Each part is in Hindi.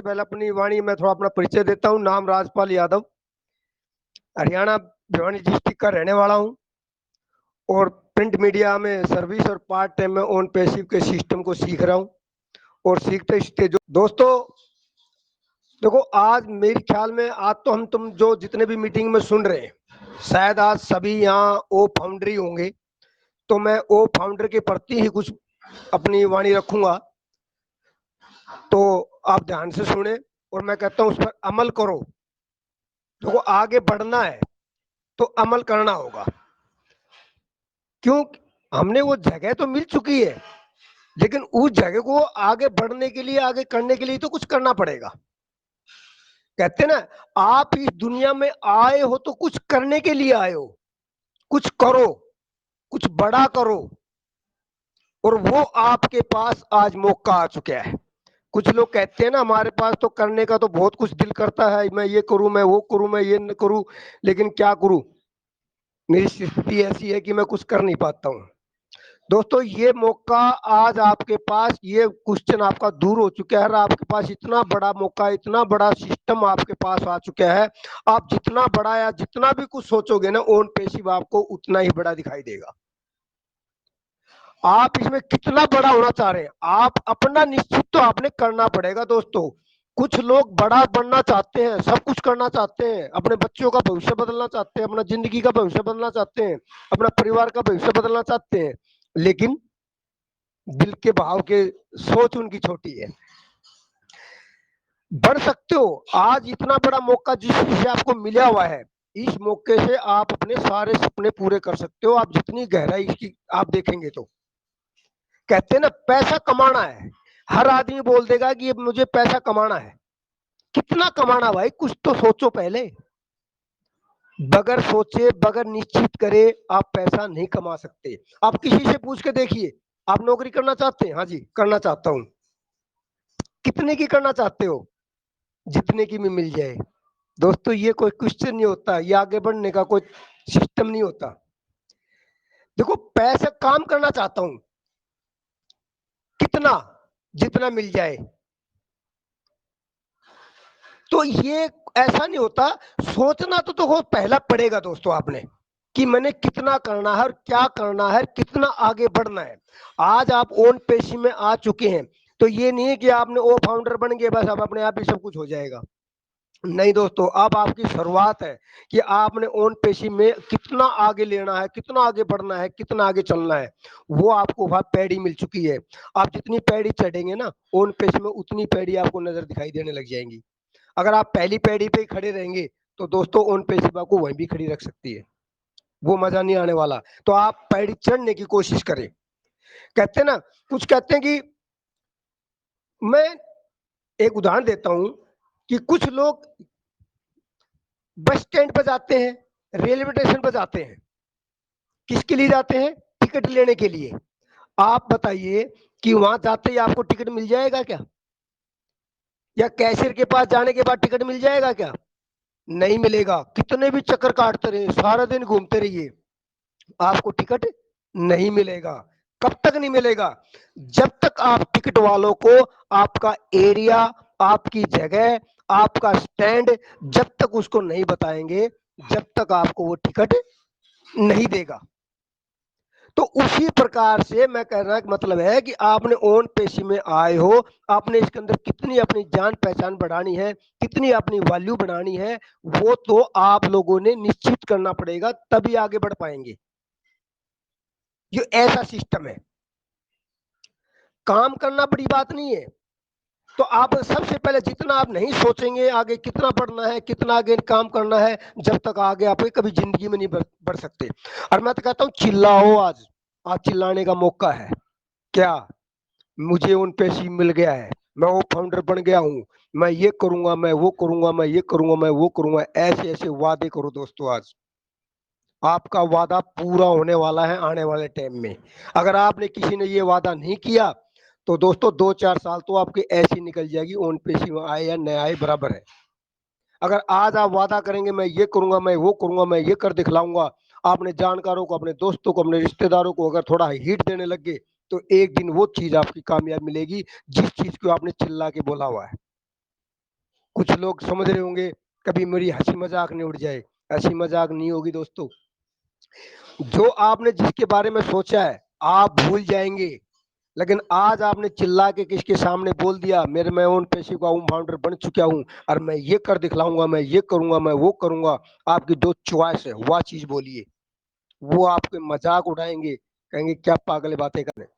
पहले अपनी वाणी में थोड़ा अपना परिचय देता हूँ। नाम राजपाल यादव, हरियाणा भिवानी डिस्ट्रिक्ट का रहने वाला हूँ और प्रिंट मीडिया में सर्विस और पार्ट टाइम में ऑन पैसिव के सिस्टम को सीख रहा हूँ। और सीखते सीखते जो दोस्तों देखो, आज मेरे ख्याल में आज तो तुम जो जितने भी मीटिंग में सुन रहे हैं, शायद आज सभी यहाँ ओ फाउंडर ही होंगे। तो मैं ओ फाउंडर के प्रति ही कुछ अपनी वाणी रखूंगा, तो आप ध्यान से सुने और मैं कहता हूँ उस पर अमल करो। देखो, आगे बढ़ना है तो अमल करना होगा। क्यों? हमने वो जगह तो मिल चुकी है, लेकिन उस जगह को आगे बढ़ने के लिए, आगे करने के लिए तो कुछ करना पड़ेगा। कहते ना, आप इस दुनिया में आए हो तो कुछ करने के लिए आए हो। कुछ करो, कुछ बड़ा करो, और वो आपके पास आज मौका आ चुका है। कुछ लोग कहते हैं ना, हमारे पास तो करने का तो बहुत कुछ दिल करता है, मैं ये करूं, मैं वो करूं, मैं ये न करूं, लेकिन क्या करूं, मेरी स्थिति ऐसी है कि मैं कुछ कर नहीं पाता हूं। दोस्तों, ये मौका आज आपके पास, ये क्वेश्चन आपका दूर हो चुका है। आपके पास इतना बड़ा मौका, इतना बड़ा सिस्टम आपके पास आ चुका है। आप जितना बड़ा या जितना भी कुछ सोचोगे ना ऑन पैसिव, आपको उतना ही बड़ा दिखाई देगा। आप इसमें कितना बड़ा होना चाह रहे हैं, आप अपना निश्चित तो आपने करना पड़ेगा। दोस्तों, कुछ लोग बड़ा बनना चाहते हैं, सब कुछ करना चाहते हैं, अपने बच्चों का भविष्य बदलना चाहते हैं, अपना जिंदगी का भविष्य बदलना चाहते हैं, अपना परिवार का भविष्य बदलना चाहते हैं, लेकिन दिल के भाव के सोच उनकी छोटी है। बढ़ सकते हो। आज इतना बड़ा मौका जिस चीज से आपको मिला हुआ है, इस मौके से आप अपने सारे सपने पूरे कर सकते हो। आप जितनी गहराई इसकी आप देखेंगे तो कहते हैं ना, पैसा कमाना है। हर आदमी बोल देगा कि अब मुझे पैसा कमाना है। कितना कमाना भाई, कुछ तो सोचो पहले। बगैर सोचे, बगैर निश्चित करे आप पैसा नहीं कमा सकते। आप किसी से पूछ के देखिए, आप नौकरी करना चाहते हैं? हाँ जी, करना चाहता हूं। कितने की करना चाहते हो? जितने की भी मिल जाए। दोस्तों, ये कोई क्वेश्चन नहीं होता, ये आगे बढ़ने का कोई सिस्टम नहीं होता। देखो, पैसा काम करना चाहता हूं, कितना? जितना मिल जाए। तो ये ऐसा नहीं होता। सोचना तो हो पहला पड़ेगा दोस्तों आपने, कि मैंने कितना करना है और क्या करना है, कितना आगे बढ़ना है। आज आप ओन पेशी में आ चुके हैं, तो ये नहीं है कि आपने ओ फाउंडर बन गए बस अब अपने आप ही सब कुछ हो जाएगा। नहीं दोस्तों, अब आपकी शुरुआत है कि आपने ओन पेशी में कितना आगे लेना है, कितना आगे बढ़ना है, कितना आगे चलना है। वो आपको वहां पैड़ी मिल चुकी है। आप जितनी पैड़ी चढ़ेंगे ना ओन पेशी में, उतनी पैड़ी आपको नजर दिखाई देने लग जाएंगी। अगर आप पहली पैड़ी पे ही खड़े रहेंगे तो दोस्तों ओन पेशी आपको वहीं भी खड़ी रख सकती है, वो मजा नहीं आने वाला। तो आप पैड़ी चढ़ने की कोशिश करें। कहते हैं ना, कुछ कहते हैं कि, मैं एक उदाहरण देता हूं कि कुछ लोग बस स्टैंड पर जाते हैं, रेलवे स्टेशन पर जाते हैं, किसके लिए जाते हैं? टिकट लेने के लिए। आप बताइए कि वहां जाते ही आपको टिकट मिल जाएगा क्या? या कैशियर के पास जाने के बाद टिकट मिल जाएगा क्या? नहीं मिलेगा। कितने भी चक्कर काटते रहिए, सारा दिन घूमते रहिए, आपको टिकट नहीं मिलेगा। कब तक नहीं मिलेगा? जब तक आप टिकट वालों को आपका एरिया, आपकी जगह, आपका स्टैंड जब तक उसको नहीं बताएंगे, जब तक आपको वो टिकट नहीं देगा। तो उसी प्रकार से मैं कहना का मतलब है कि आपने ओन पेशी में आए हो, आपने इसके अंदर कितनी अपनी जान पहचान बढ़ानी है, कितनी अपनी वैल्यू बढ़ानी है, वो तो आप लोगों ने निश्चित करना पड़ेगा, तभी आगे बढ़ पाएंगे। ये ऐसा सिस्टम है। काम करना बड़ी बात नहीं है। तो आप सबसे पहले जितना आप नहीं सोचेंगे आगे कितना बढ़ना है, कितना आगे काम करना है, जब तक आगे आप कभी जिंदगी में नहीं बढ़ सकते। और मैं तो कहता हूँ चिल्लाओ आज चिल्लाने का मौका है। क्या? मुझे उन पैसे मिल गया है, मैं वो फाउंडर बन गया हूं, मैं ये करूंगा, मैं वो करूंगा, मैं ये करूंगा, मैं वो करूंगा। ऐसे ऐसे वादे करो दोस्तों। आज आपका वादा पूरा होने वाला है आने वाले टाइम में। अगर आपने किसी ने ये वादा नहीं किया तो दोस्तों 2-4 साल तो आपके ऐसी निकल जाएगी, ओन पेशी में आए या न आए बराबर है। अगर आज आप वादा करेंगे मैं ये करूंगा, मैं वो करूंगा, मैं ये कर दिखलाऊंगा, आपने जानकारों को, अपने दोस्तों को, अपने रिश्तेदारों को अगर थोड़ा हिट देने लग गए, तो एक दिन वो चीज आपकी कामयाब मिलेगी जिस चीज को आपने चिल्ला के बोला हुआ है। कुछ लोग समझ रहे होंगे कभी मेरी हंसी मजाक नहीं उड़ जाए, हंसी मजाक नहीं होगी दोस्तों। जो आपने जिसके बारे में सोचा है आप भूल जाएंगे, लेकिन आज आपने चिल्ला के किसके सामने बोल दिया मेरे मैं ओन पेशी का फाउंडर बन चुका हूं और मैं ये कर दिखलाऊंगा, मैं ये करूंगा, मैं वो करूंगा। आपकी जो चॉइस है वह चीज बोलिए, वो आपके मजाक उड़ाएंगे, कहेंगे क्या पागल बातें कर रहे हैं।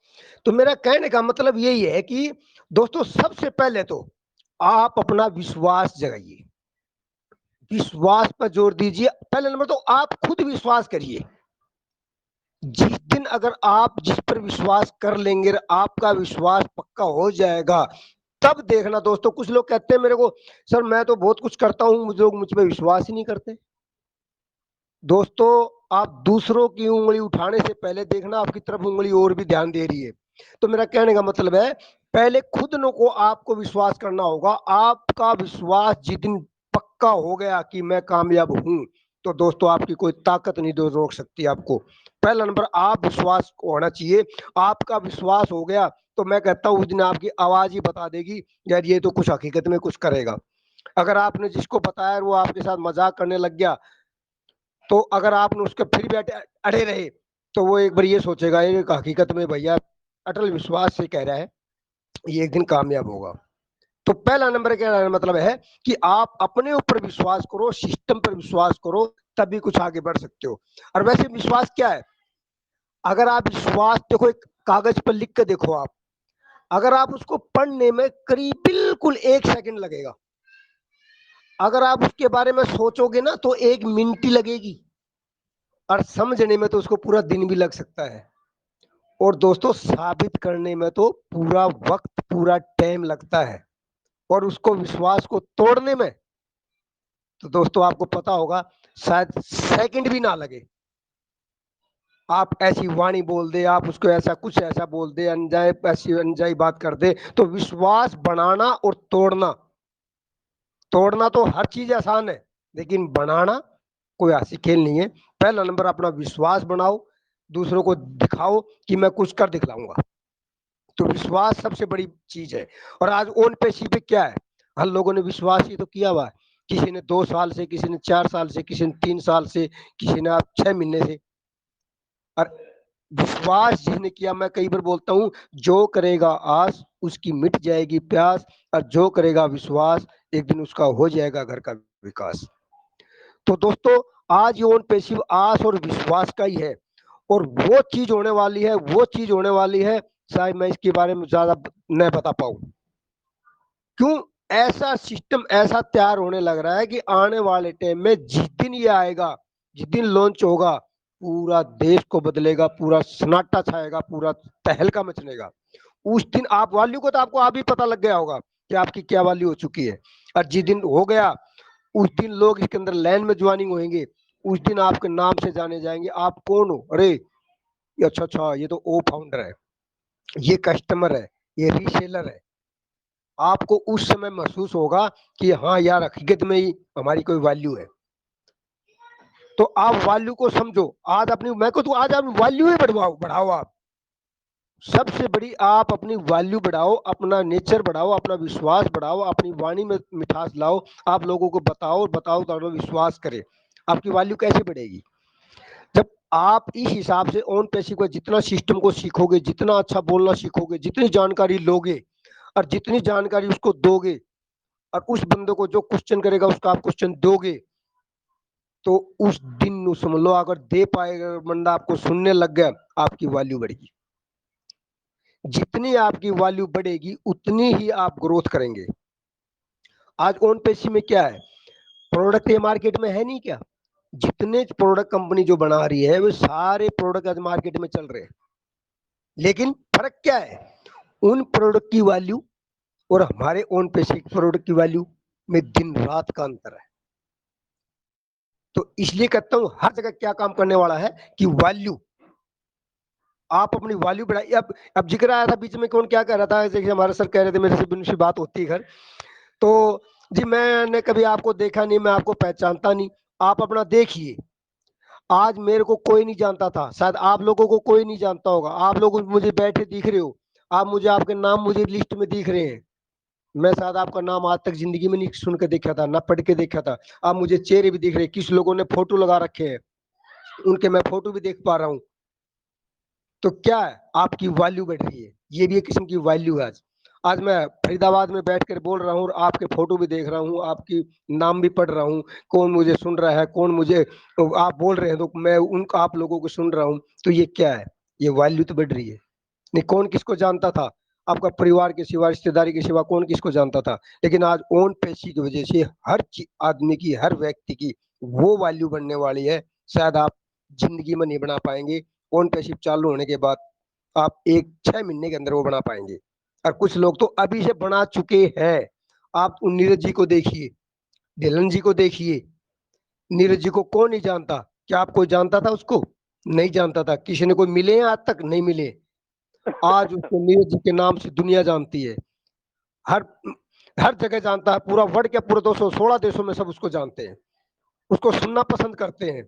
तो मेरा कहने का मतलब यही है कि दोस्तों सबसे पहले तो आप अपना विश्वास जगाइए, विश्वास पर जोर दीजिए। पहले नंबर तो आप खुद विश्वास करिए। जिस दिन अगर आप जिस पर विश्वास कर लेंगे, आपका विश्वास पक्का हो जाएगा, तब देखना दोस्तों। कुछ लोग कहते हैं मेरे को सर मैं तो बहुत कुछ करता हूं, मुझे लोग मुझ पर विश्वास ही नहीं करते। दोस्तों आप दूसरों की उंगली उठाने से पहले देखना आपकी तरफ उंगली और भी ध्यान दे रही है। तो मेरा कहने का मतलब है पहले खुद न को आपको विश्वास करना होगा। आपका विश्वास जिस दिन पक्का हो गया कि मैं कामयाब हूं, तो दोस्तों आपकी कोई ताकत नहीं रोक सकती आपको। पहला नंबर आप विश्वास को होना चाहिए। आपका विश्वास हो गया तो मैं कहता हूं उस दिन आपकी आवाज ही बता देगी यार ये तो कुछ हकीकत में कुछ करेगा। अगर आपने जिसको बताया वो आपके साथ मजाक करने लग गया, तो अगर आपने उसके फिर भी अड़े रहे, तो वो एक बार ये सोचेगा ये हकीकत में भैया अटल विश्वास से कह रहा है, ये एक दिन कामयाब होगा। तो पहला नंबर क्या मतलब है कि आप अपने ऊपर विश्वास करो, सिस्टम पर विश्वास करो, तभी कुछ आगे बढ़ सकते हो। और वैसे विश्वास क्या है? अगर आप विश्वास देखो, एक कागज पर लिख के देखो आप, अगर आप उसको पढ़ने में करीब बिल्कुल 1 सेकंड लगेगा, अगर आप उसके बारे में सोचोगे ना तो 1 मिनट ही लगेगी, और समझने में तो उसको पूरा दिन भी लग सकता है। और दोस्तों साबित करने में तो पूरा वक्त पूरा टाइम लगता है, और उसको विश्वास को तोड़ने में तो दोस्तों आपको पता होगा शायद सेकंड भी ना लगे। आप ऐसी वाणी बोल दे, आप उसको ऐसा कुछ ऐसा बोल दे, अनजाए ऐसी अनजाई बात कर दे, तो विश्वास बनाना और तोड़ना, तोड़ना तो हर चीज आसान है, लेकिन बनाना कोई ऐसी खेल नहीं है। पहला नंबर अपना विश्वास बनाओ, दूसरों को दिखाओ कि मैं कुछ कर दिखलाऊंगा। तो विश्वास सबसे बड़ी चीज है। और आज ओन पेशी पे क्या है, हर लोगों ने विश्वास ही तो किया हुआ है। किसी ने 2 साल से, किसी ने 4 साल से, किसी ने 3 साल से, किसी ने आप 6 महीने से। और विश्वास जिसने किया, मैं कई बार बोलता हूं, जो करेगा आस उसकी मिट जाएगी प्यास, और जो करेगा विश्वास एक दिन उसका हो जाएगा घर का विकास। तो दोस्तों आज ये ओन पेशिव आस और विश्वास का ही है, और वो चीज होने वाली है, वो चीज होने वाली है, शायद मैं इसके बारे में ज्यादा नहीं बता पाऊं। क्यों? ऐसा सिस्टम ऐसा तैयार होने लग रहा है कि आने वाले टाइम में जिस दिन ये आएगा, जिस दिन लॉन्च होगा, पूरा देश को बदलेगा, पूरा सन्नाटा छाएगा, पूरा तहलका मचलेगा। उस दिन आप वैल्यू को तो आपको आप ही पता लग गया होगा कि आपकी क्या वैल्यू हो चुकी है। और जिस दिन हो गया उस दिन लोग इसके अंदर लाइन में ज्वाइनिंग होंगे, उस दिन आपके नाम से जाने जाएंगे, आप कौन हो, अरे ये अच्छा अच्छा ये तो ओ फाउंडर है, ये कस्टमर है, ये रीसेलर है। आपको उस समय महसूस होगा कि हाँ यार हकीकत में ही हमारी कोई वैल्यू है। तो आप वैल्यू को समझो, आज अपनी मैं को तो आज आप वैल्यू ही बढ़ाओ बढ़ाओ आप। सबसे बड़ी आप अपनी वैल्यू बढ़ाओ, अपना नेचर बढ़ाओ, अपना विश्वास बढ़ाओ, अपनी वाणी में मिठास लाओ। आप लोगों को बताओ बताओ तो विश्वास करें। आपकी वैल्यू कैसे बढ़ेगी? जब आप इस हिसाब से ऑन पैसिव का जितना सिस्टम को सीखोगे, जितना अच्छा बोलना सीखोगे, जितनी जानकारी लोगे और जितनी जानकारी उसको दोगे, और उस बंदे को जो क्वेश्चन करेगा उसका आप क्वेश्चन दोगे, तो उस दिन समझ लो अगर दे पाएगा बंदा, आपको सुनने लग गया, आपकी वैल्यू बढ़ेगी। जितनी आपकी वैल्यू बढ़ेगी उतनी ही आप ग्रोथ करेंगे। आज ओन पेशी में क्या है, प्रोडक्ट ये मार्केट में है नहीं क्या? जितने प्रोडक्ट कंपनी जो बना रही है वो सारे प्रोडक्ट आज मार्केट में चल रहे हैं, लेकिन फर्क क्या है, उन प्रोडक्ट की वैल्यू और हमारे ओन पेशी प्रोडक्ट की वैल्यू में दिन रात का अंतर है। तो इसलिए कहता हूं हर जगह क्या काम करने वाला है कि वैल्यू, आप अपनी वैल्यू बढ़ाइए। अब जिक्र आया था बीच में, कौन क्या कह रहा था, जैसे हमारे सर कह रहे थे, मेरे से उनसे बात होती है घर, तो जी मैंने कभी आपको देखा नहीं, मैं आपको पहचानता नहीं। आप अपना देखिए, आज मेरे को कोई नहीं जानता था, शायद आप लोगों को कोई नहीं जानता होगा, आप लोग मुझे बैठे दिख रहे हो, आप मुझे आपके नाम मुझे लिस्ट में दिख रहे हैं, मैं शायद आपका नाम आज तक जिंदगी में नहीं सुन के देखा था, ना पढ़ के देखा था। आप मुझे चेहरे भी दिख रहे, किस लोगों ने फोटो लगा रखे हैं, उनके मैं फोटो भी देख पा रहा हूँ। तो क्या है, आपकी वैल्यू बढ़ रही है, ये भी एक किस्म की वैल्यू है। आज आज मैं फरीदाबाद में बैठ कर बोल रहा हूँ और आपके फोटो भी देख रहा हूँ, आपकी नाम भी पढ़ रहा हूँ, कौन मुझे सुन रहा है, कौन मुझे, तो आप बोल रहे हैं तो मैं उन आप लोगों को सुन रहा हूँ। तो ये क्या है, ये वैल्यू तो बढ़ रही है। नहीं, कौन किसको जानता था, आपका परिवार के सिवा, रिश्तेदारी के सिवा कौन किसको जानता था। लेकिन आज ओन पैसे की वजह से हर आदमी की, हर व्यक्ति की वो वैल्यू बनने वाली है, शायद आप जिंदगी में नहीं बना पाएंगे। ओन पैसिव चालू होने के बाद आप एक 6 महीने के अंदर वो बना पाएंगे, और कुछ लोग तो अभी से बना चुके हैं। आप उन नीरज जी को देखिए, ढिलन जी को देखिए। नीरज जी को कौन नहीं जानता, क्या आप कोई जानता था उसको? नहीं जानता था। किसी ने कोई मिले हैं आज तक? नहीं मिले। आज उसको नीरज जी के नाम से दुनिया जानती है, हर हर जगह जानता है, पूरा वर्ल्ड के पूरे 216 देशों में सब उसको जानते हैं, उसको सुनना पसंद करते हैं।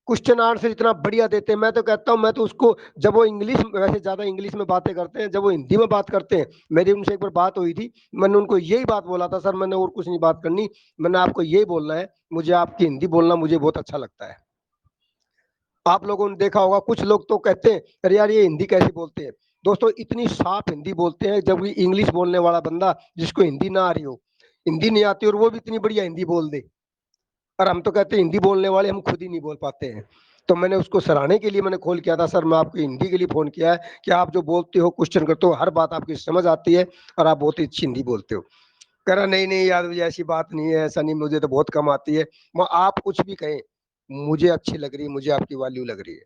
क्वेश्चन आंसर इतना बढ़िया देते हैं, मैं तो कहता हूँ, मैं तो उसको, जब वो इंग्लिश, वैसे ज्यादा इंग्लिश में बातें करते हैं, जब वो हिंदी में बात करते हैं, मेरी उनसे एक बार बात हुई थी, मैंने उनको यही बात बोला था, सर मैंने और कुछ नहीं बात करनी, मैंने आपको यही बोलना है, मुझे आपकी हिंदी बोलना मुझे बहुत अच्छा लगता है। आप लोगों ने देखा होगा, कुछ लोग तो कहते हैं अरे यार ये हिंदी कैसे बोलते हैं। दोस्तों इतनी साफ हिंदी बोलते हैं, जब इंग्लिश बोलने वाला बंदा जिसको हिंदी ना आ रही हो, हिंदी नहीं आती और वो भी इतनी बढ़िया हिंदी बोल दे, और हम तो कहते हैं हिंदी बोलने वाले हम खुद ही नहीं बोल पाते हैं। तो मैंने उसको सराहने के लिए मैंने कॉल किया था, सर मैं आपको हिंदी के लिए फोन किया है कि आप जो बोलते हो, क्वेश्चन करते हो, हर बात आपकी समझ आती है और आप बहुत ही अच्छी हिंदी बोलते हो। कह रहा नहीं नहीं यार मुझे ऐसी बात नहीं है, ऐसा नहीं, मुझे तो बहुत कम आती है। मैं आप कुछ भी कहें, मुझे अच्छी लग रही है, मुझे आपकी वैल्यू लग रही है।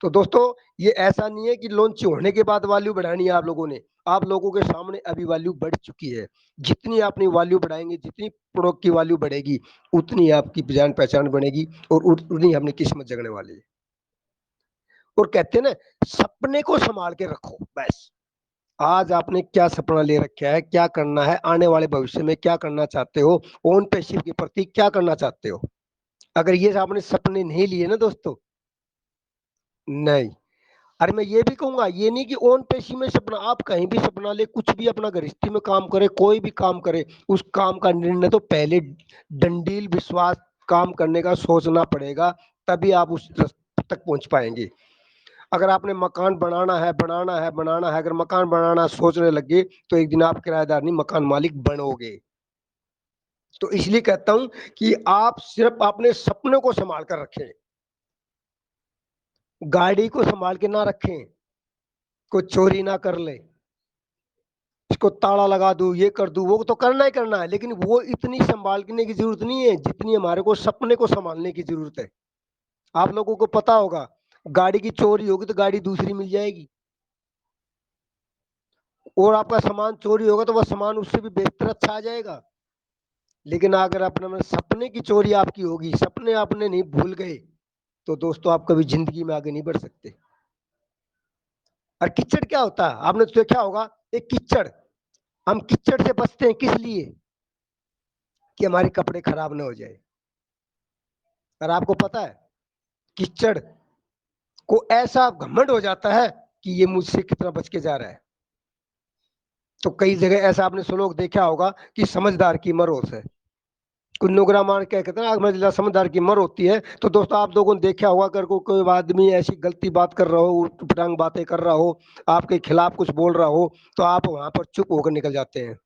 तो दोस्तों ये ऐसा नहीं है कि लॉन्च होने के बाद वैल्यू बढ़ानी है आप लोगों ने, आप लोगों के सामने अभी वैल्यू बढ़ चुकी है। जितनी अपनी वैल्यू बढ़ाएंगे, जितनी प्रोडक्ट की वैल्यू बढ़ेगी, उतनी आपकी जान पहचान बनेगी और उतनी अपनी किस्मत जगने वाली है। और कहते हैं ना, सपने को संभाल के रखो बस। आज आपने क्या सपना ले रखा है, क्या करना है, आने वाले भविष्य में क्या करना चाहते हो, ओन पैसिव के प्रति क्या करना चाहते हो, अगर ये आपने सपने नहीं लिए ना दोस्तों, नहीं। अरे मैं ये भी कहूंगा, ये नहीं कि ओन पेशी में सपना, आप कहीं भी सपना ले, कुछ भी अपना गृहस्थी में काम करे, कोई भी काम करे, उस काम का निर्णय तो पहले डंडील विश्वास काम करने का सोचना पड़ेगा, तभी आप उस तक पहुंच पाएंगे। अगर आपने मकान बनाना है, बनाना है, बनाना है, अगर मकान बनाना सोचने लगे, तो एक दिन आप किराएदार नहीं मकान मालिक बनोगे। तो इसलिए कहता हूं कि आप सिर्फ अपने सपनों को संभाल कर रखें, गाड़ी को संभाल के ना रखें, कोई चोरी ना कर ले, इसको ताला लगा दूं, ये कर दूं, वो तो करना ही करना है, लेकिन वो इतनी संभालने की जरूरत नहीं है जितनी हमारे को सपने को संभालने की जरूरत है। आप लोगों को पता होगा, गाड़ी की चोरी होगी तो गाड़ी दूसरी मिल जाएगी, और आपका सामान चोरी होगा तो वह सामान उससे भी बेहतर अच्छा आ जाएगा। लेकिन अगर अपने सपने की चोरी आपकी होगी, सपने आपने नहीं भूल गए, तो दोस्तों आप कभी जिंदगी में आगे नहीं बढ़ सकते। और कीचड़ क्या होता है, आपने तो देखा होगा, एक कीचड़, हम कीचड़ से बचते हैं किस लिए, कि हमारे कपड़े खराब ना हो जाए। और आपको पता है, कीचड़ को ऐसा घमंड हो जाता है कि ये मुझसे कितना बच के जा रहा है। तो कई जगह ऐसा आपने सुनोग देखा होगा कि समझदार की मर होश है, कुछ नुकरा मार क्या कहते हैं, समझदार समझदार की मर होती है। तो दोस्तों आप लोगों ने देखा होगा, अगर कोई आदमी ऐसी गलती बात कर रहा हो, उटपटांग बातें कर रहा हो, आपके खिलाफ कुछ बोल रहा हो, तो आप वहां पर चुप होकर निकल जाते हैं।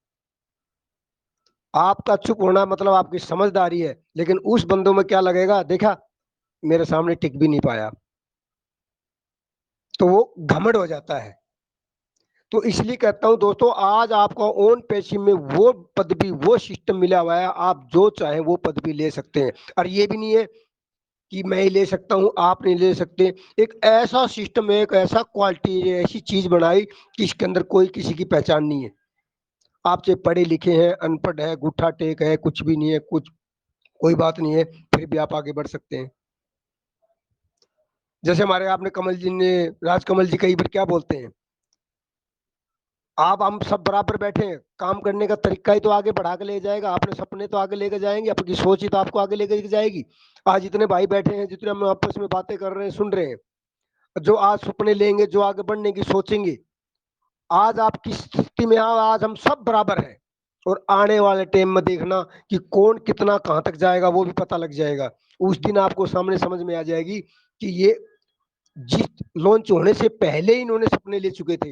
आपका चुप होना मतलब आपकी समझदारी है, लेकिन उस बंदों में क्या लगेगा, देखा मेरे सामने टिक भी नहीं पाया, तो वो घमंड हो जाता है। तो इसलिए कहता हूं दोस्तों, आज आपको ओन पेशी में वो पदवी, वो सिस्टम मिला हुआ है, आप जो चाहे वो पदवी ले सकते हैं। और ये भी नहीं है कि मैं ही ले सकता हूं, आप नहीं ले सकते। एक ऐसा सिस्टम है, एक ऐसा क्वालिटी, ऐसी चीज बनाई कि इसके अंदर कोई किसी की पहचान नहीं है। आप चाहे पढ़े लिखे हैं, अनपढ़ है, गुट्ठा टेक है, कुछ भी नहीं है, कुछ कोई बात नहीं है, फिर भी आप आगे बढ़ सकते हैं। जैसे हमारे आपने कमल जी ने, राजकमल जी कई बार क्या बोलते हैं, आप हम सब बराबर बैठे हैं, काम करने का तरीका ही तो आगे बढ़ा के ले जाएगा, अपने सपने तो आगे लेके जाएंगे, आपकी सोच ही तो आपको आगे लेके जाएगी। आज इतने भाई बैठे हैं, जितने हम आपस में बातें कर रहे हैं, सुन रहे हैं, जो आज सपने लेंगे, जो आगे बढ़ने की सोचेंगे, आज आप किस स्थिति में आओ, आज हम सब बराबर हैं। और आने वाले टाइम में देखना कि कौन कितना कहां तक जाएगा वो भी पता लग जाएगा। उस दिन आपको सामने समझ में आ जाएगी कि ये जिस लॉन्च होने से पहले ही इन्होंने सपने ले चुके थे,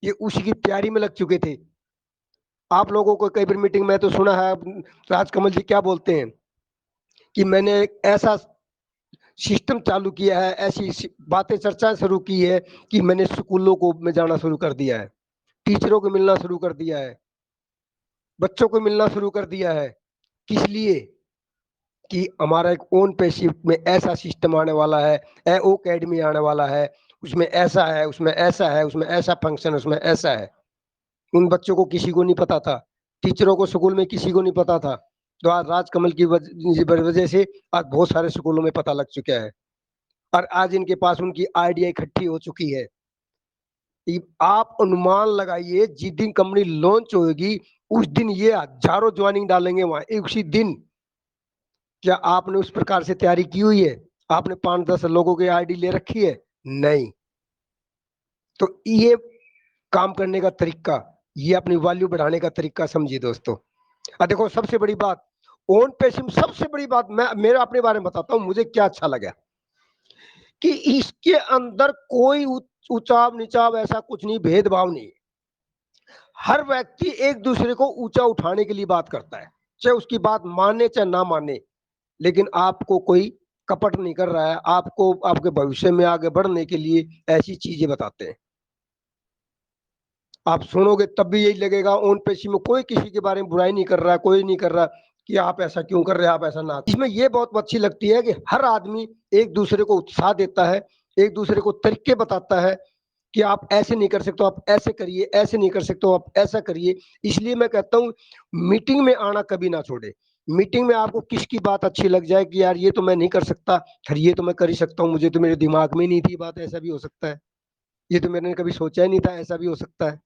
ये उसी की तैयारी में लग चुके थे। आप लोगों को कई बार मीटिंग में तो सुना है राजकमल जी क्या बोलते हैं कि मैंने ऐसा सिस्टम चालू किया है, ऐसी बातें चर्चा शुरू की है कि मैंने स्कूलों को में जाना शुरू कर दिया है, टीचरों को मिलना शुरू कर दिया है, बच्चों को मिलना शुरू कर दिया है। किस लिए? कि हमारा एक ओन पेशिप में ऐसा सिस्टम आने वाला है, ओ अकेडमी आने वाला है, उसमें ऐसा है, उसमें ऐसा है, उसमें ऐसा फंक्शन, उसमें ऐसा है। उन बच्चों को किसी को नहीं पता था, टीचरों को स्कूल में किसी को नहीं पता था। तो आज राजकमल की वजह से आज बहुत सारे स्कूलों में पता लग चुका है, और आज इनके पास उनकी आइडिया इकट्ठी हो चुकी है। आप अनुमान लगाइए जिस दिन कंपनी लॉन्च होगी उस दिन ये हजारों ज्वाइनिंग डालेंगे वहां उसी दिन। क्या आपने उस प्रकार से तैयारी की हुई है? आपने 5-10 लोगों की आईडी ले रखी है? नहीं। तो ये काम करने का तरीका, ये अपनी वैल्यू बढ़ाने का तरीका समझिए दोस्तों। देखो सबसे बड़ी बात ओन पेशिंग, सबसे बड़ी बात मैं मेरा अपने बारे में बताता हूं मुझे क्या अच्छा लगा कि इसके अंदर कोई ऊंचाव नीचाव ऐसा कुछ नहीं, भेदभाव नहीं। हर व्यक्ति एक दूसरे को ऊंचा उठाने के लिए बात करता है, चाहे उसकी बात माने चाहे ना माने। लेकिन आपको कोई कपट नहीं कर रहा है, आपको आपके भविष्य में आगे बढ़ने के लिए ऐसी चीजें बताते हैं। आप सुनोगे तब भी यही लगेगा ओन पेशी में कोई किसी के बारे में बुराई नहीं कर रहा है, कोई नहीं कर रहा कि आप ऐसा क्यों कर रहे हैं, आप ऐसा ना। इसमें ये बहुत अच्छी लगती है कि हर आदमी एक दूसरे को उत्साह देता है, एक दूसरे को तरीके बताता है कि आप ऐसे नहीं कर सकते, आप ऐसे करिए, ऐसे नहीं कर सकते आप ऐसा करिए। इसलिए मैं कहता हूं मीटिंग में आना कभी ना छोड़े। मीटिंग में आपको किसकी बात अच्छी लग जाए कि यार ये तो मैं नहीं कर सकता, फिर ये तो मैं कर ही सकता हूँ, मुझे तो मेरे दिमाग में ही नहीं थी बात, ऐसा भी हो सकता है, ये तो मैंने कभी सोचा ही नहीं था, ऐसा भी हो सकता है।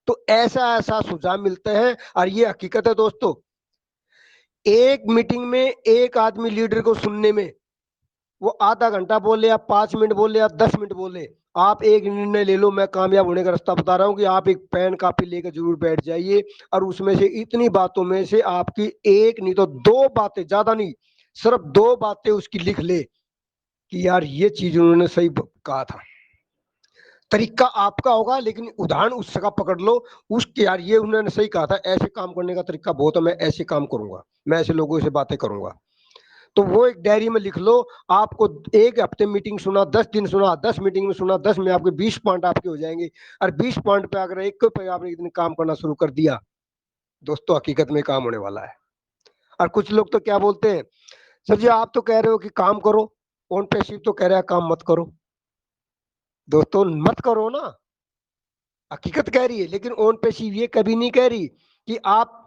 तो ऐसा ऐसा सुझाव मिलते हैं, और ये हकीकत है दोस्तों। एक मीटिंग में एक आदमी लीडर को सुनने में वो आधा घंटा बोले या 5 मिनट बोले या 10 मिनट बोले, आप एक निर्णय ले लो, मैं कामयाब होने का रास्ता बता रहा हूं कि आप एक पेन कॉपी लेकर जरूर बैठ जाइए, और उसमें से इतनी बातों में से आपकी एक नहीं तो 2 बातें, ज्यादा नहीं, सिर्फ 2 बातें उसकी लिख ले कि यार ये चीज उन्होंने सही कहा था। तरीका आपका होगा लेकिन उदाहरण उसका पकड़ लो, उसके यार ये उन्होंने सही कहा था, ऐसे काम करने का तरीका बहुत है, मैं ऐसे काम करूंगा, मैं ऐसे लोगों से बातें करूंगा। तो वो एक डायरी में लिख लो। आपको एक हफ्ते मीटिंग सुना, 10 दिन सुना, 10 मीटिंग में सुना, 10 में आपके 20 पॉइंट आपके हो जाएंगे। और 20 पॉइंट पे अगर एक पे आपने एक दिन काम करना शुरू कर दिया दोस्तों, हकीकत में काम होने वाला है। और कुछ लोग तो क्या बोलते हैं, सर जी आप तो कह रहे हो कि काम करो, ओन पैसिव तो कह रहा है काम मत करो। दोस्तों मत करो ना, हकीकत कह रही है, लेकिन ओन पैसिव ये कभी नहीं कह रही कि आप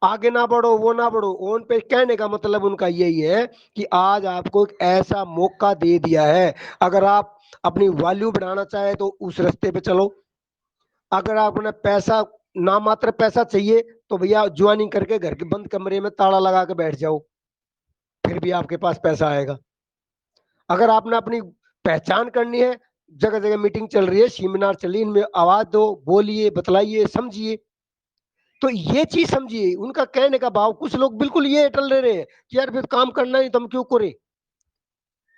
आगे ना बढ़ो, वो ना बढ़ो। ओन पे कहने का मतलब उनका यही है कि आज आपको एक ऐसा मौका दे दिया है, अगर आप अपनी वैल्यू बढ़ाना चाहे तो उस रास्ते पे चलो। अगर आप अपना पैसा, ना मात्र पैसा चाहिए, तो भैया ज्वाइनिंग करके घर के बंद कमरे में ताला लगा के बैठ जाओ, फिर भी आपके पास पैसा आएगा। अगर आपने अपनी पहचान करनी है, जगह जगह मीटिंग चल रही है, सेमिनार चल रही है, इनमें आवाज दो, बोलिए, बतलाइए, समझिए। तो ये चीज समझिए उनका कहने का भाव। कुछ लोग बिल्कुल ये टल रहे हैं कि यार फिर काम करना ही तो हम क्यों करें।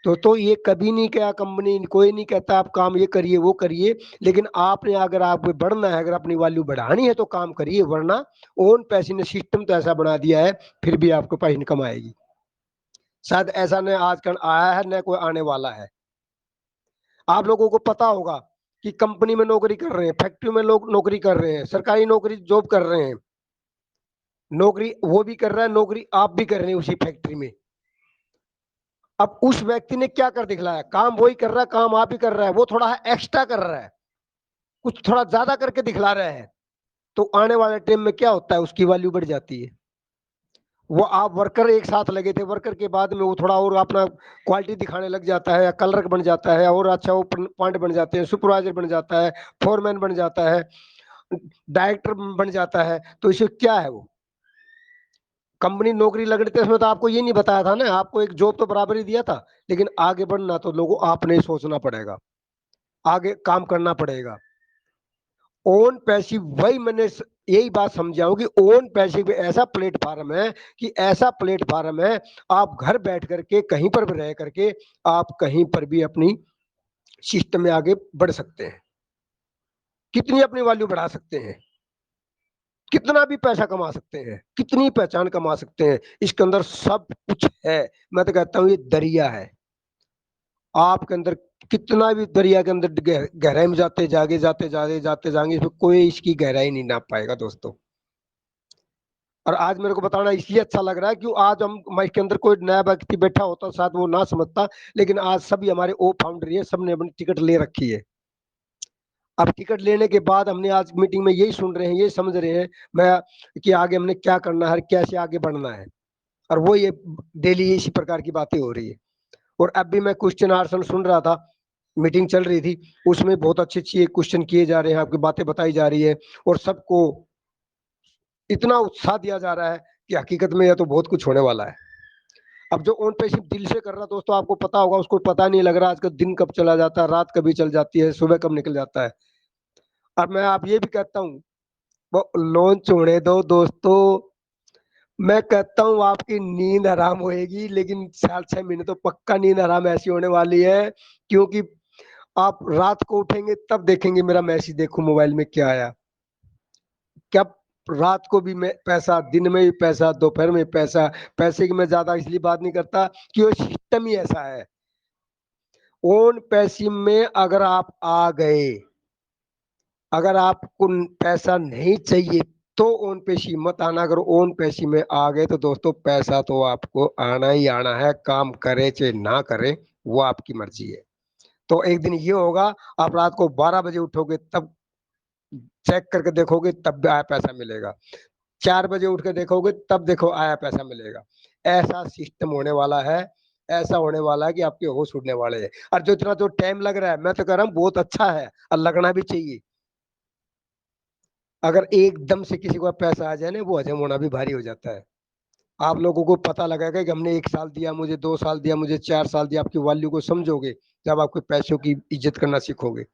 तो ये कभी नहीं कहा, कंपनी कोई नहीं कहता आप काम ये करिए वो करिए, लेकिन आपने अगर आप बढ़ना है, अगर अपनी वैल्यू बढ़ानी है तो काम करिए, वरना ओन पैसे ने सिस्टम तो ऐसा बना दिया है फिर भी आपको पैसे इनकम आएगी। शायद ऐसा न आजकल आया है न कोई आने वाला है। आप लोगों को पता होगा कि कंपनी में नौकरी कर रहे हैं, फैक्ट्री में लोग नौकरी कर रहे हैं, सरकारी नौकरी जॉब कर रहे हैं, नौकरी वो भी कर रहा है, नौकरी आप भी कर रहे हैं उसी फैक्ट्री में। अब उस व्यक्ति ने क्या कर दिखलाया, काम वही कर रहा है, काम आप ही कर रहा है, वो थोड़ा एक्स्ट्रा कर रहा है, कुछ थोड़ा ज्यादा करके दिखला रहा है। तो आने वाले टाइम में क्या होता है, उसकी वैल्यू बढ़ जाती है। वो आप वर्कर एक साथ लगे थे, वर्कर के बाद में वो थोड़ा और अपना क्वालिटी दिखाने लग जाता है, या कलर बन जाता है, और अच्छा वो पॉइंट बन जाते हैं, सुपरवाइजर बन जाता है, फोरमैन बन जाता है, डायरेक्टर बन जाता है। तो इसे क्या है, वो कंपनी नौकरी लगने थे उसमें तो आपको ये नहीं बताया था ना, आपको एक जॉब तो बराबर ही दिया था। लेकिन आगे बढ़ना तो लोगों आपने सोचना पड़ेगा, आगे काम करना पड़ेगा। ओन पैसिव, वही मैंने यही बात समझाऊं कि ओन पैसिव ऐसा प्लेटफार्म है कि ऐसा प्लेटफार्म है, आप घर बैठ करके कहीं पर भी रह करके आप कहीं पर भी अपनी सिस्टम में आगे बढ़ सकते हैं, कितनी अपनी वैल्यू बढ़ा सकते हैं, कितना भी पैसा कमा सकते हैं, कितनी पहचान कमा सकते हैं, इसके अंदर सब कुछ है। मैं तो कहता हूं ये दरिया है आपके अंदर, कितना भी दरिया के अंदर गहराई में जाते जाएंगे इसमें कोई इसकी गहराई नहीं नाप पाएगा दोस्तों। और आज मेरे को बताना इसलिए अच्छा लग रहा है क्यों आज हम मैं इसके अंदर कोई नया व्यक्ति बैठा होता शायद वो ना समझता, लेकिन आज सभी हमारे ओ फाउंडर है, सबने अपनी टिकट ले रखी है। अब टिकट लेने के बाद हमने आज मीटिंग में यही सुन रहे हैं, यही समझ रहे हैं मैं कि आगे हमने क्या करना है, कैसे आगे बढ़ना है। और वो ये डेली इसी प्रकार की बातें हो रही है। और अब भी मैं क्वेश्चन आंसर सुन रहा था, मीटिंग चल रही थी, उसमें बहुत अच्छी अच्छी क्वेश्चन किए जा रहे हैं, आपकी बातें बताई जा रही है और सबको इतना उत्साह दिया जा रहा है कि हकीकत में यह तो बहुत कुछ होने वाला है। अब जो ओन पे सिर्फ दिल से कर रहा है दोस्तों, आपको पता होगा, उसको पता नहीं लग रहा आज का दिन कब चला जाता है, रात कभी चल जाती है, सुबह कब निकल जाता है। अब मैं आप ये भी कहता हूँ वो लॉन्च होने दो दोस्तों, मैं कहता हूँ आपकी नींद हराम होएगी, लेकिन 4-6 महीने तो पक्का नींद हराम ऐसी होने वाली है, क्योंकि आप रात को उठेंगे तब देखेंगे मेरा मैसेज देखो मोबाइल में क्या आया। क्या रात को भी मैं पैसा, दिन में भी पैसा, दोपहर में पैसा। पैसे की मैं ज्यादा इसलिए बात नहीं करता कि वो सिस्टम ही ऐसा है। ओन पैसिव में अगर आप आ गए, अगर आपको पैसा नहीं चाहिए तो ओन पेशी मत आना, अगर ओन पेशी में आ गए तो दोस्तों पैसा तो आपको आना ही आना है, काम करे चाहे ना करे वो आपकी मर्जी है। तो एक दिन ये होगा, आप रात को 12 बजे उठोगे तब चेक करके देखोगे तब भी आया पैसा मिलेगा, 4 बजे उठ के देखोगे तब देखो आया पैसा मिलेगा। ऐसा सिस्टम होने वाला है, ऐसा होने वाला है कि आपके होश उड़ने वाले हैं। और जो इतना जो टाइम लग रहा है मैं तो कह रहा हूँ बहुत अच्छा है और लगना भी चाहिए। अगर एकदम से किसी को पैसा आ जाए ना वो हजम होना भी भारी हो जाता है। आप लोगों को पता लगेगा कि हमने 1 साल दिया, मुझे 2 साल दिया, मुझे 4 साल दिया, आपकी वैल्यू को समझोगे जब आपके पैसों की इज्जत करना सीखोगे।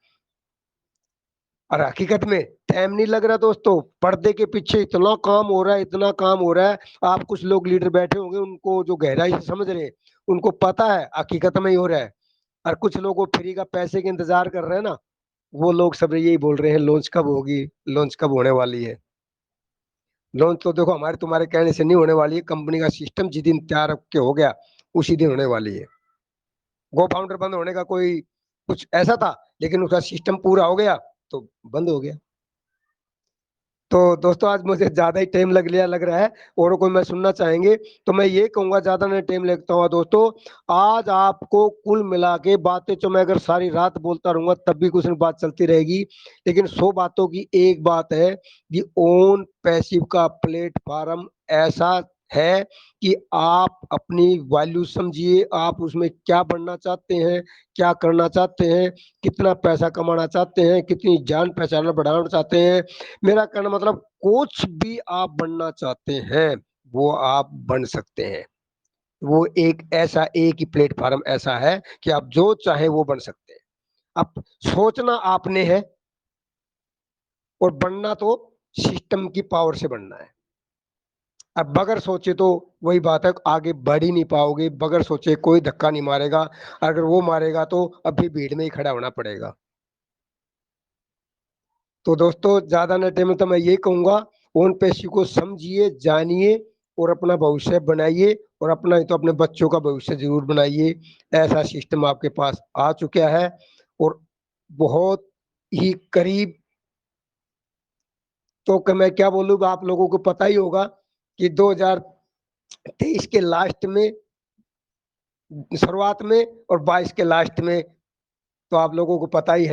और हकीकत में टाइम नहीं लग रहा दोस्तों, पर्दे के पीछे इतना काम हो रहा है, इतना काम हो रहा है। आप कुछ लोग लीडर बैठे होंगे उनको जो गहराई से समझ रहे हैं, उनको पता है हकीकत में ही हो रहा है। और कुछ लोग वो फ्री का पैसे के इंतजार कर रहे हैं ना, वो लोग सब यही बोल रहे हैं लॉन्च कब होगी, लॉन्च कब होने वाली है। लॉन्च तो देखो हमारे तुम्हारे कहने से नहीं होने वाली है, कंपनी का सिस्टम जिस दिन तैयार के हो गया उसी दिन होने वाली है। गो फाउंडर बंद होने का कोई कुछ ऐसा था, लेकिन उसका सिस्टम पूरा हो गया तो बंद हो गया। तो दोस्तों आज मुझे ज्यादा ही टाइम लग रहा है, और कोई मैं सुनना चाहेंगे तो मैं ये कहूंगा ज्यादा नहीं टाइम लगता हुआ दोस्तों। आज आपको कुल मिला के बातें तो मैं अगर सारी रात बोलता रहूंगा तब भी कुछ न बात चलती रहेगी, लेकिन 100 बातों की एक बात है कि ओन पैसिव का प्लेटफॉर्म ऐसा है कि आप अपनी वैल्यू समझिए, आप उसमें क्या बनना चाहते हैं, क्या करना चाहते हैं, कितना पैसा कमाना चाहते हैं, कितनी जान पहचान बढ़ाना चाहते हैं। मेरा कहना मतलब कुछ भी आप बनना चाहते हैं वो आप बन सकते हैं। वो एक ऐसा एक ही प्लेटफॉर्म ऐसा है कि आप जो चाहे वो बन सकते हैं। अब सोचना आपने है और बनना तो सिस्टम की पावर से बनना है। अब बगैर सोचे तो वही बात है, आगे बढ़ ही नहीं पाओगे, बगैर सोचे कोई धक्का नहीं मारेगा, अगर वो मारेगा तो अभी भीड़ में ही खड़ा होना पड़ेगा। तो दोस्तों ज्यादा न टाइम में तो मैं ये कहूंगा, ओन पेशी को समझिए, जानिए और अपना भविष्य बनाइए, और अपना ही तो अपने बच्चों का भविष्य जरूर बनाइए। ऐसा सिस्टम आपके पास आ चुका है और बहुत ही करीब, तो मैं क्या बोलूँ, आप लोगों को पता ही होगा कि 2023 के लास्ट में, शुरुआत में और 22 के लास्ट में, तो आप लोगों को पता ही है।